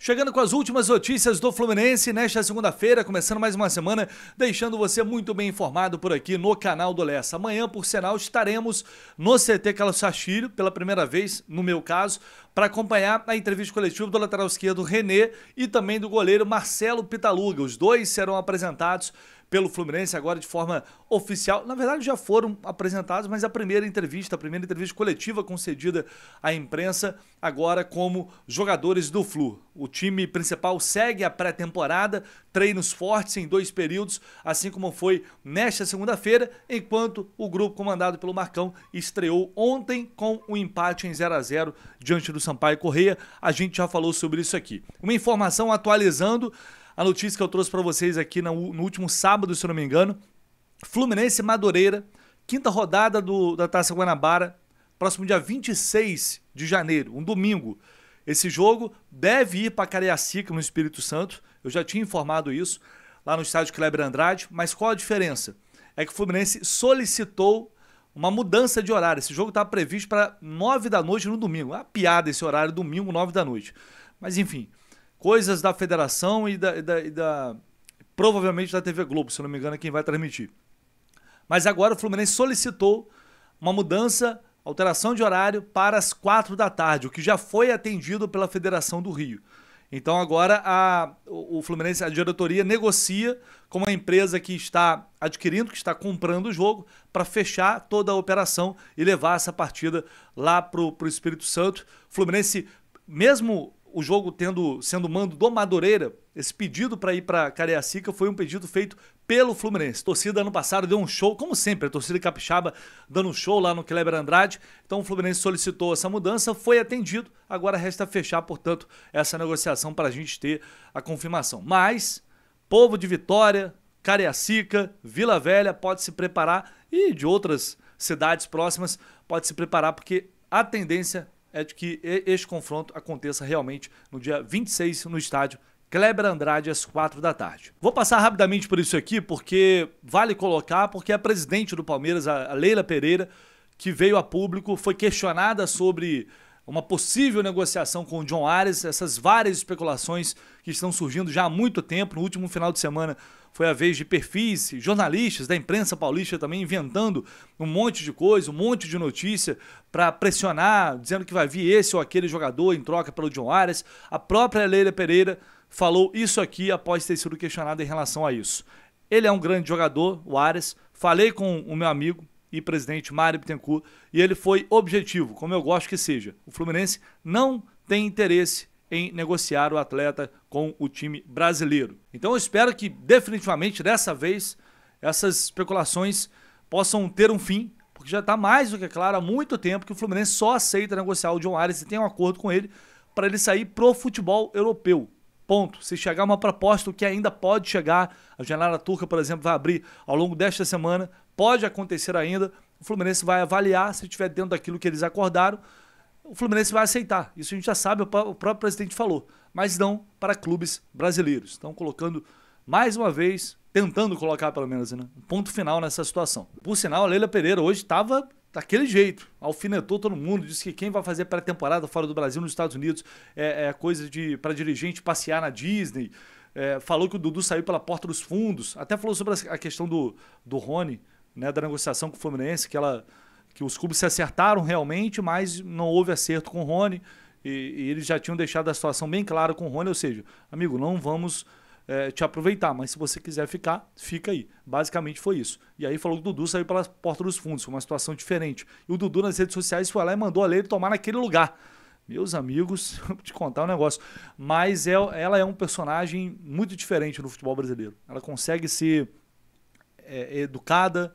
Chegando com as últimas notícias do Fluminense nesta segunda-feira, começando mais uma semana, deixando você muito bem informado por aqui no canal do Lessa. Amanhã, por sinal, estaremos no CT Carlos Castilho, pela primeira vez, no meu caso, para acompanhar a entrevista coletiva do lateral esquerdo René e também do goleiro Marcelo Pitaluga. Os dois serão apresentados pelo Fluminense agora de forma oficial. Na verdade já foram apresentados, mas a primeira entrevista coletiva concedida à imprensa agora como jogadores do Flu. O time principal segue a pré-temporada, treinos fortes em 2 períodos, assim como foi nesta segunda-feira, enquanto o grupo comandado pelo Marcão estreou ontem com um empate em 0-0 diante do Sampaio Corrêa. A gente já falou sobre isso aqui. Uma informação atualizando a notícia que eu trouxe para vocês aqui no último sábado, se eu não me engano. Fluminense e Madureira, quinta rodada da Taça Guanabara, próximo dia 26 de janeiro, um domingo. Esse jogo deve ir para Cariacica, no Espírito Santo. Eu já tinha informado isso lá no estádio Kleber Andrade, mas qual a diferença? É que o Fluminense solicitou uma mudança de horário. Esse jogo estava previsto para 9 da noite no domingo. É uma piada esse horário, domingo, 9 da noite. Mas enfim, coisas da federação e provavelmente da TV Globo, se eu não me engano, é quem vai transmitir. Mas agora o Fluminense solicitou uma mudança, alteração de horário para as 4 da tarde, o que já foi atendido pela Federação do Rio. Então agora o Fluminense, a diretoria, negocia com uma empresa que está adquirindo, que está comprando o jogo, para fechar toda a operação e levar essa partida lá para o Espírito Santo. Fluminense, mesmo o jogo sendo mando do Madureira, esse pedido para ir para Cariacica foi um pedido feito pelo Fluminense. A torcida ano passado deu um show, como sempre, a torcida capixaba dando um show lá no Kleber Andrade. Então o Fluminense solicitou essa mudança, foi atendido, agora resta fechar, portanto, essa negociação para a gente ter a confirmação. Mas, povo de Vitória, Cariacica, Vila Velha, pode se preparar, e de outras cidades próximas, pode se preparar, porque a tendência é de que este confronto aconteça realmente no dia 26 no estádio Kleber Andrade às 4 da tarde. Vou passar rapidamente por isso aqui porque vale colocar, porque a presidente do Palmeiras, a Leila Pereira, que veio a público, foi questionada sobre uma possível negociação com o John Ares, essas várias especulações que estão surgindo já há muito tempo. No último final de semana foi a vez de perfis, jornalistas da imprensa paulista também inventando um monte de coisa, um monte de notícia para pressionar, dizendo que vai vir esse ou aquele jogador em troca pelo John Ares. A própria Leila Pereira falou isso aqui após ter sido questionada em relação a isso. Ele é um grande jogador, o Ares. Falei com o meu amigo e presidente Mário Bittencourt, e ele foi objetivo, como eu gosto que seja. O Fluminense não tem interesse em negociar o atleta com o time brasileiro. Então eu espero que definitivamente dessa vez essas especulações possam ter um fim, porque já está mais do que claro há muito tempo que o Fluminense só aceita negociar o John Ares e tem um acordo com ele para ele sair pro futebol europeu. Ponto. Se chegar uma proposta, o que ainda pode chegar, a janela turca, por exemplo, vai abrir ao longo desta semana, pode acontecer ainda, o Fluminense vai avaliar, se estiver dentro daquilo que eles acordaram, o Fluminense vai aceitar. Isso a gente já sabe, o próprio presidente falou, mas não para clubes brasileiros. Estão colocando, mais uma vez, tentando colocar pelo menos, né, um ponto final nessa situação. Por sinal, a Leila Pereira hoje estava daquele jeito, alfinetou todo mundo, disse que quem vai fazer pré-temporada fora do Brasil, nos Estados Unidos, é coisa para dirigente passear na Disney. Falou que o Dudu saiu pela porta dos fundos, até falou sobre a questão do Rony, né, da negociação com o Fluminense, que os clubes se acertaram realmente, mas não houve acerto com o Rony, e eles já tinham deixado a situação bem clara com o Rony, ou seja, amigo, não vamos te aproveitar, mas se você quiser ficar, fica aí. Basicamente foi isso. E aí falou que o Dudu saiu pela porta dos fundos, foi uma situação diferente. E o Dudu nas redes sociais foi lá e mandou a Leila tomar naquele lugar. Meus amigos, vou te contar um negócio, mas ela é um personagem muito diferente no futebol brasileiro. Ela consegue ser educada,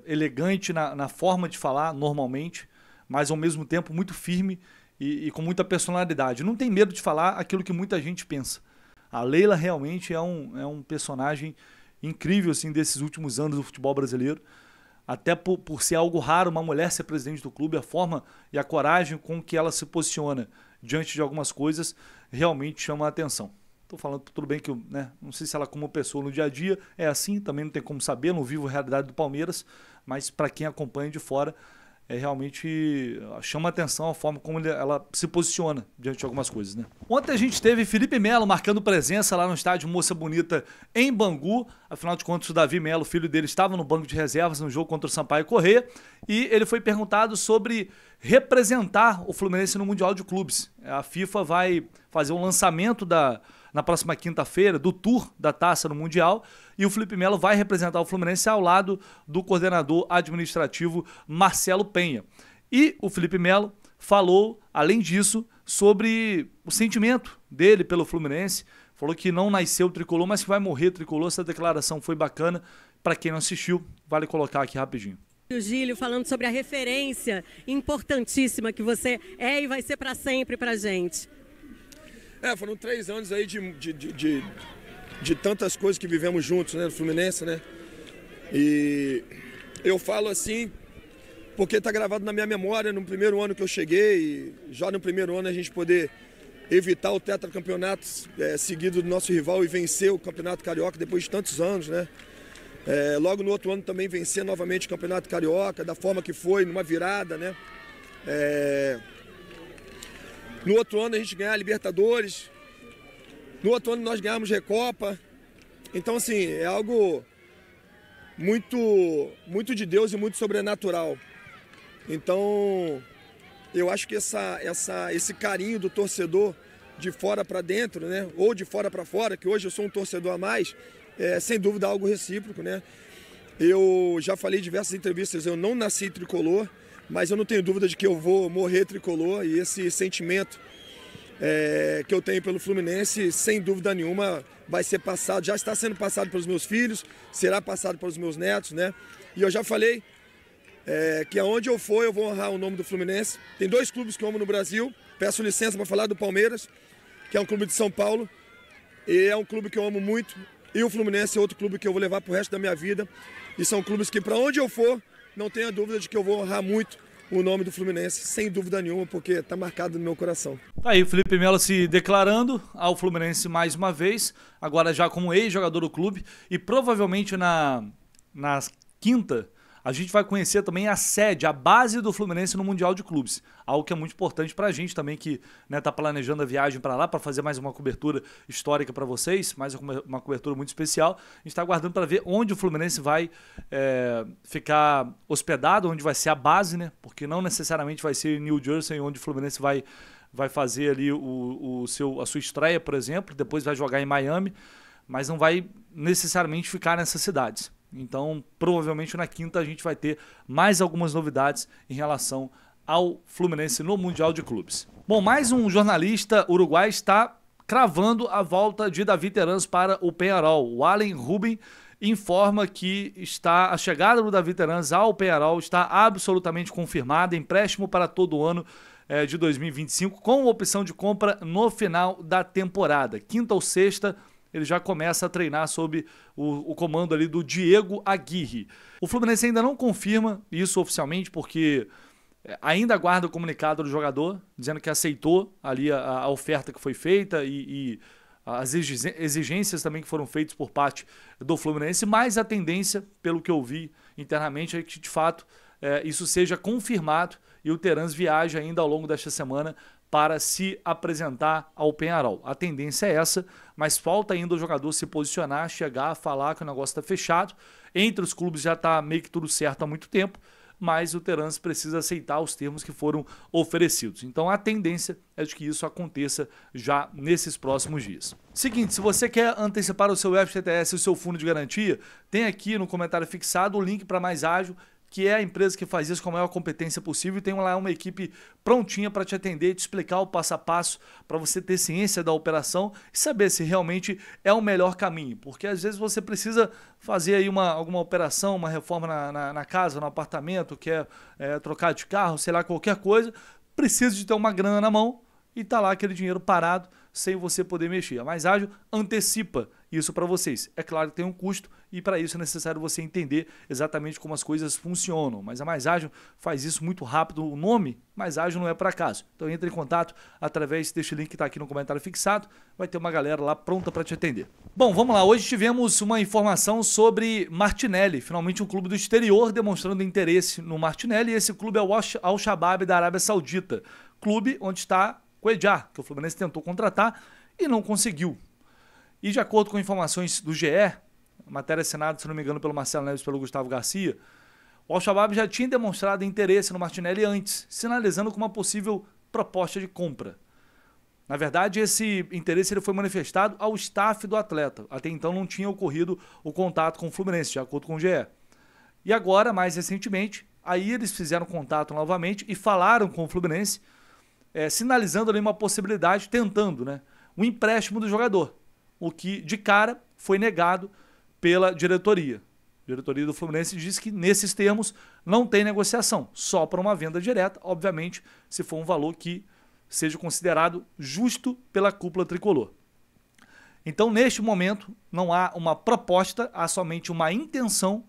elegante na forma de falar normalmente, mas ao mesmo tempo muito firme e com muita personalidade. Não tem medo de falar aquilo que muita gente pensa. A Leila realmente é um personagem incrível assim, desses últimos anos do futebol brasileiro. Até por ser algo raro uma mulher ser presidente do clube, a forma e a coragem com que ela se posiciona diante de algumas coisas realmente chama a atenção. Estou falando, tudo bem que eu não sei se ela como pessoa no dia a dia é assim, também não tem como saber, não vivo a realidade do Palmeiras, mas para quem acompanha de fora, realmente chama atenção a forma como ela se posiciona diante de algumas coisas, né? Ontem a gente teve Felipe Melo marcando presença lá no estádio Moça Bonita em Bangu. Afinal de contas, o Davi Melo, filho dele, estava no banco de reservas no jogo contra o Sampaio Corrêa e ele foi perguntado sobre representar o Fluminense no Mundial de Clubes. A FIFA vai fazer um lançamento na próxima quinta-feira do Tour da Taça no Mundial e o Felipe Melo vai representar o Fluminense ao lado do coordenador administrativo Marcelo Penha. E o Felipe Melo falou, além disso, sobre o sentimento dele pelo Fluminense. Falou que não nasceu tricolor, mas que vai morrer tricolor. Essa declaração foi bacana. Para quem não assistiu, vale colocar aqui rapidinho. O Gílio falando sobre a referência importantíssima que você é e vai ser para sempre pra gente. Foram 3 anos aí de tantas coisas que vivemos juntos, né, no Fluminense, né? E eu falo assim porque está gravado na minha memória no primeiro ano que eu cheguei, e já no primeiro ano a gente poder evitar o tetracampeonato seguido do nosso rival e vencer o Campeonato Carioca depois de tantos anos, né? Logo no outro ano também vencer novamente o Campeonato Carioca, da forma que foi, numa virada, né? No outro ano a gente ganhar a Libertadores, no outro ano nós ganhamos Recopa. Então, assim, é algo muito de Deus e muito sobrenatural. Então, eu acho que esse carinho do torcedor de fora para dentro, né, ou de fora para fora, que hoje eu sou um torcedor a mais, é sem dúvida algo recíproco, né? Eu já falei em diversas entrevistas, eu não nasci tricolor, mas eu não tenho dúvida de que eu vou morrer tricolor, e esse sentimento que eu tenho pelo Fluminense, sem dúvida nenhuma, vai ser passado, já está sendo passado pelos meus filhos, será passado pelos meus netos, né? E eu já falei que aonde eu for eu vou honrar o nome do Fluminense. Tem 2 clubes que eu amo no Brasil, peço licença para falar do Palmeiras, que é um clube de São Paulo, e é um clube que eu amo muito, e o Fluminense é outro clube que eu vou levar para o resto da minha vida, e são clubes que para onde eu for, não tenha dúvida de que eu vou honrar muito o nome do Fluminense, sem dúvida nenhuma, porque está marcado no meu coração. Aí o Felipe Melo se declarando ao Fluminense mais uma vez, agora já como ex-jogador do clube, e provavelmente na quinta a gente vai conhecer também a sede, a base do Fluminense no Mundial de Clubes. Algo que é muito importante pra gente também, que tá planejando a viagem para lá, para fazer mais uma cobertura histórica para vocês, mais uma cobertura muito especial. A gente está aguardando para ver onde o Fluminense vai ficar hospedado, onde vai ser a base, né? Porque não necessariamente vai ser em New Jersey, onde o Fluminense vai fazer ali a sua estreia, por exemplo, depois vai jogar em Miami, mas não vai necessariamente ficar nessas cidades. Então, provavelmente na quinta a gente vai ter mais algumas novidades em relação ao Fluminense no Mundial de Clubes. Bom, mais um jornalista uruguai está cravando a volta de David Terans para o Peñarol. O Allen Rubin informa que a chegada do David Terans ao Peñarol está absolutamente confirmada, empréstimo para todo o ano de 2025, com opção de compra no final da temporada. Quinta ou sexta, ele já começa a treinar sob o comando ali do Diego Aguirre. O Fluminense ainda não confirma isso oficialmente, porque ainda aguarda o comunicado do jogador, dizendo que aceitou ali a oferta que foi feita e as exigências também que foram feitas por parte do Fluminense, mas a tendência, pelo que eu vi internamente, é que de fato isso seja confirmado e o Terans viaje ainda ao longo desta semana para se apresentar ao Peñarol. A tendência é essa, mas falta ainda o jogador se posicionar, chegar, falar que o negócio está fechado. Entre os clubes já está meio que tudo certo há muito tempo, mas o Terans precisa aceitar os termos que foram oferecidos. Então a tendência é de que isso aconteça já nesses próximos dias. Seguinte, se você quer antecipar o seu FGTS e o seu fundo de garantia, tem aqui no comentário fixado o link para Mais Ágil, que é a empresa que faz isso com a maior competência possível, e tem lá uma equipe prontinha para te atender, te explicar o passo a passo, para você ter ciência da operação e saber se realmente é o melhor caminho, porque às vezes você precisa fazer aí alguma operação, uma reforma na casa, no apartamento, quer trocar de carro, sei lá, qualquer coisa, precisa de ter uma grana na mão e tá lá aquele dinheiro parado sem você poder mexer. A Mais Ágil antecipa isso para vocês. É claro que tem um custo e para isso é necessário você entender exatamente como as coisas funcionam. Mas a Mais Ágil faz isso muito rápido. O nome Mais Ágil não é por acaso. Então entre em contato através deste link que está aqui no comentário fixado. Vai ter uma galera lá pronta para te atender. Bom, vamos lá. Hoje tivemos uma informação sobre Martinelli. Finalmente um clube do exterior demonstrando interesse no Martinelli. E esse clube é o Al-Shabaab da Arábia Saudita. Clube onde está Cuéllar, que o Fluminense tentou contratar e não conseguiu. E de acordo com informações do GE, matéria assinada, se não me engano, pelo Marcelo Neves e pelo Gustavo Garcia, o Al-Shabaab já tinha demonstrado interesse no Martinelli antes, sinalizando com uma possível proposta de compra. Na verdade, esse interesse ele foi manifestado ao staff do atleta. Até então não tinha ocorrido o contato com o Fluminense, de acordo com o GE. E agora, mais recentemente, aí eles fizeram contato novamente e falaram com o Fluminense, sinalizando ali uma possibilidade, tentando, né, o empréstimo do jogador. O que, de cara, foi negado pela diretoria. A diretoria do Fluminense diz que, nesses termos, não tem negociação, só para uma venda direta, obviamente, se for um valor que seja considerado justo pela cúpula tricolor. Então, neste momento, não há uma proposta, há somente uma intenção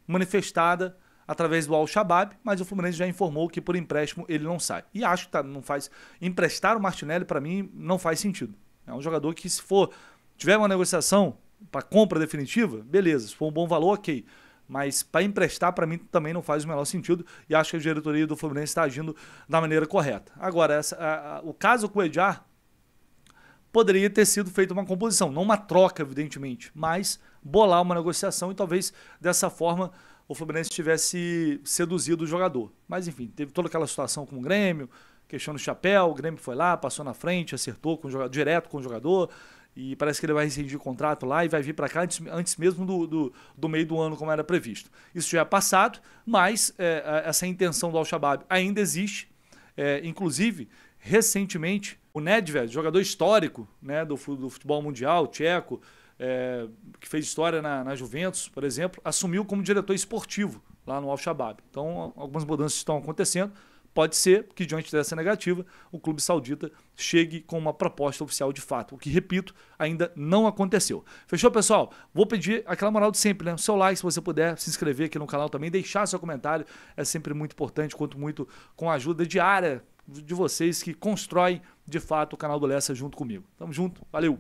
manifestada através do Al-Shabaab, mas o Fluminense já informou que por empréstimo ele não sai. E acho que não faz. Emprestar o Martinelli, para mim, não faz sentido. É um jogador que, se tiver uma negociação para compra definitiva, beleza. Se for um bom valor, ok. Mas para emprestar, para mim, também não faz o menor sentido. E acho que a diretoria do Fluminense está agindo da maneira correta. Agora, o caso Cuéllar poderia ter sido feita uma composição. Não uma troca, evidentemente, mas bolar uma negociação e talvez dessa forma o Fluminense tivesse seduzido o jogador. Mas enfim, teve toda aquela situação com o Grêmio, questão do chapéu, o Grêmio foi lá, passou na frente, acertou com o jogador, direto com o jogador, e parece que ele vai rescindir o contrato lá e vai vir para cá antes mesmo do meio do ano, como era previsto. Isso já é passado, mas essa intenção do Al-Shabaab ainda existe. Inclusive, recentemente, o Nedved, jogador histórico, né, do futebol mundial, tcheco, que fez história na Juventus, por exemplo, assumiu como diretor esportivo lá no Al-Shabaab. Então, algumas mudanças estão acontecendo. Pode ser que, diante dessa negativa, o clube saudita chegue com uma proposta oficial de fato, o que, repito, ainda não aconteceu. Fechou, pessoal? Vou pedir aquela moral de sempre, né? O seu like, se você puder, se inscrever aqui no canal também, deixar seu comentário, é sempre muito importante, conto muito com a ajuda diária de vocês que constroem, de fato, o canal do Lessa junto comigo. Tamo junto, valeu!